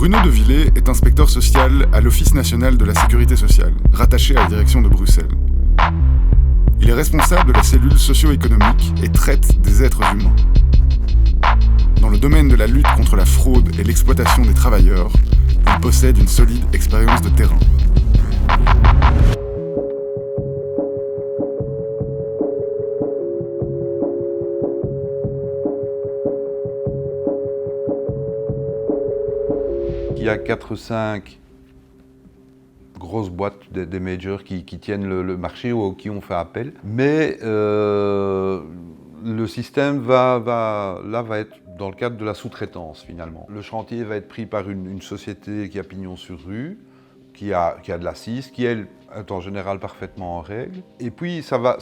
Bruno Devillé est inspecteur social à l'Office national de la sécurité sociale, rattaché à la direction de Bruxelles. Il est responsable de la cellule socio-économique et traite des êtres humains. Dans le domaine de la lutte contre la fraude et l'exploitation des travailleurs, il possède une solide expérience de terrain. Il y a 4 ou 5 grosses boîtes, des majors qui tiennent le marché ou qui ont fait appel. Mais le système va être dans le cadre de la sous-traitance finalement. Le chantier va être pris par une société qui a pignon sur rue, qui a de l'assise, qui elle est en général parfaitement en règle. Et puis on va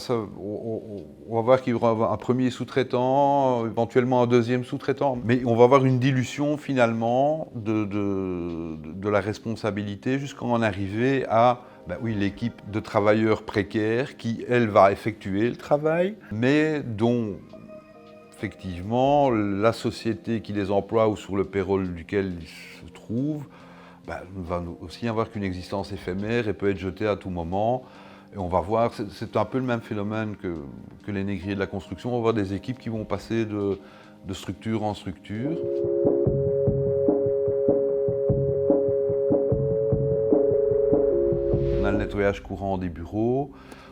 voir qu'il y aura un premier sous-traitant, éventuellement un deuxième sous-traitant. Mais on va avoir une dilution finalement de la responsabilité jusqu'à en arriver à l'équipe de travailleurs précaires qui, elle, va effectuer le travail, mais dont effectivement la société qui les emploie ou sur le payroll duquel ils se trouvent va aussi avoir qu'une existence éphémère et peut être jetée à tout moment. Et on va voir, c'est un peu le même phénomène que les négriers de la construction. On va voir des équipes qui vont passer de structure en structure. On a le nettoyage courant des bureaux,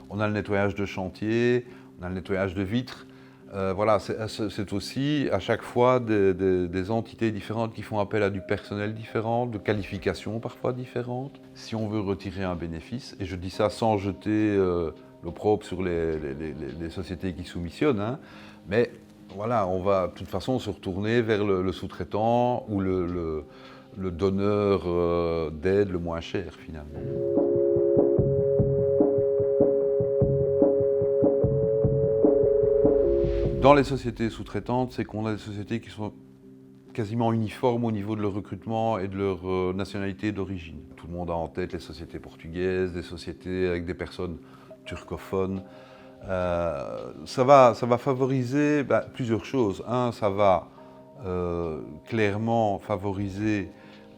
on a le nettoyage de chantier, on a le nettoyage de vitres. Voilà, c'est aussi à chaque fois des entités différentes qui font appel à du personnel différent, de qualifications parfois différentes. Si on veut retirer un bénéfice, et je dis ça sans jeter l'opprobre sur les sociétés qui soumissionnent, hein, mais voilà, on va de toute façon se retourner vers le sous-traitant ou le donneur d'aide le moins cher finalement. Dans les sociétés sous-traitantes, c'est qu'on a des sociétés qui sont quasiment uniformes au niveau de leur recrutement et de leur nationalité d'origine. Tout le monde a en tête les sociétés portugaises, des sociétés avec des personnes turcophones. Ça va favoriser plusieurs choses. Un, ça va clairement favoriser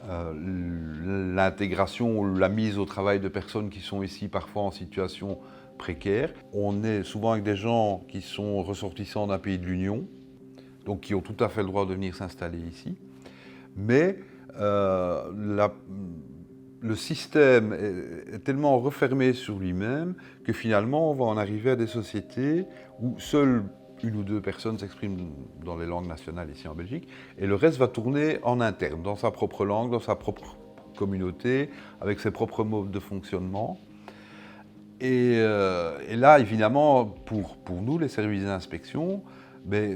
l'intégration ou la mise au travail de personnes qui sont ici parfois en situation précaire. On est souvent avec des gens qui sont ressortissants d'un pays de l'Union, donc qui ont tout à fait le droit de venir s'installer ici. Mais le système est tellement refermé sur lui-même que finalement on va en arriver à des sociétés où seules une ou deux personnes s'expriment dans les langues nationales ici en Belgique, et le reste va tourner en interne, dans sa propre langue, dans sa propre communauté, avec ses propres modes de fonctionnement. Et là, évidemment, pour nous, les services d'inspection,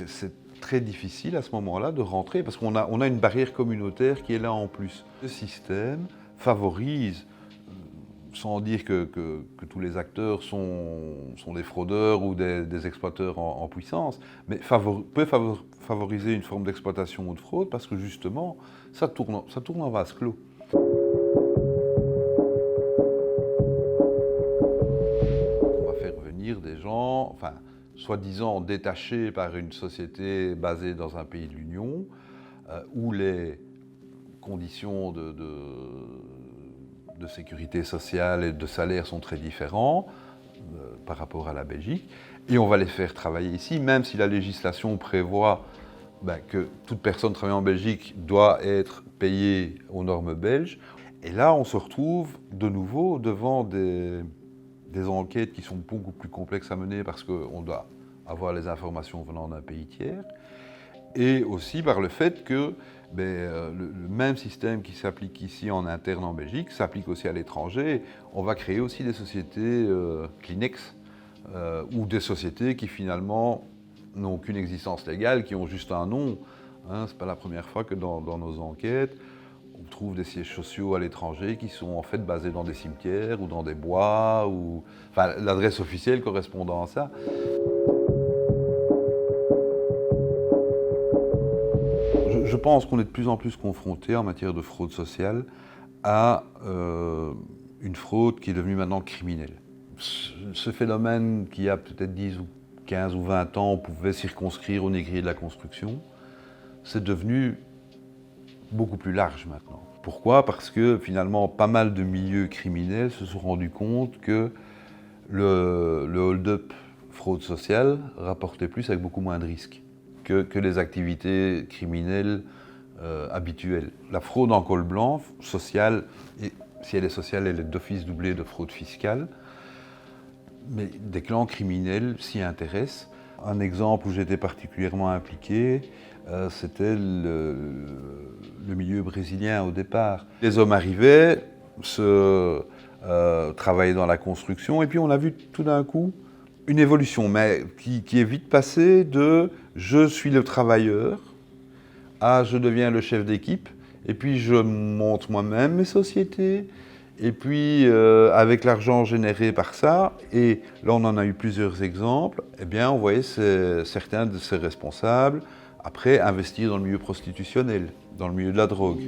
c'est très difficile à ce moment-là de rentrer parce qu'on a une barrière communautaire qui est là en plus. Ce système favorise, sans dire que tous les acteurs sont des fraudeurs ou des exploiteurs en puissance, mais peut favoriser une forme d'exploitation ou de fraude parce que justement, ça tourne en vase clos. Des gens, soi-disant détachés par une société basée dans un pays de l'Union, où les conditions de sécurité sociale et de salaire sont très différentes par rapport à la Belgique, et on va les faire travailler ici, même si la législation prévoit que toute personne travaillant en Belgique doit être payée aux normes belges. Et là, on se retrouve de nouveau devant des enquêtes qui sont beaucoup plus complexes à mener parce qu'on doit avoir les informations venant d'un pays tiers, et aussi par le fait que le même système qui s'applique ici en interne en Belgique s'applique aussi à l'étranger. On va créer aussi des sociétés Kleenex ou des sociétés qui finalement n'ont aucune existence légale, qui ont juste un nom. Hein, c'est pas la première fois que dans nos enquêtes, on trouve des sièges sociaux à l'étranger qui sont en fait basés dans des cimetières ou dans des bois, l'adresse officielle correspondant à ça. Je pense qu'on est de plus en plus confronté en matière de fraude sociale à une fraude qui est devenue maintenant criminelle. Ce phénomène qui a peut-être 10 ou 15 ou 20 ans, on pouvait circonscrire aux négriers de la construction, c'est devenu beaucoup plus large maintenant. Pourquoi? Parce que finalement, pas mal de milieux criminels se sont rendus compte que le hold-up fraude sociale rapportait plus avec beaucoup moins de risques que les activités criminelles habituelles. La fraude en col blanc, sociale, et si elle est sociale, elle est d'office doublée de fraude fiscale, mais des clans criminels s'y intéressent. Un exemple où j'étais particulièrement impliqué, c'était le milieu brésilien au départ. Les hommes arrivaient, travaillaient dans la construction, et puis on a vu tout d'un coup une évolution, mais qui est vite passée de « je suis le travailleur » à « je deviens le chef d'équipe », et puis je monte moi-même mes sociétés, et puis avec l'argent généré par ça, et là on en a eu plusieurs exemples, eh bien on voyait certains de ces responsables après investir dans le milieu prostitutionnel, dans le milieu de la drogue.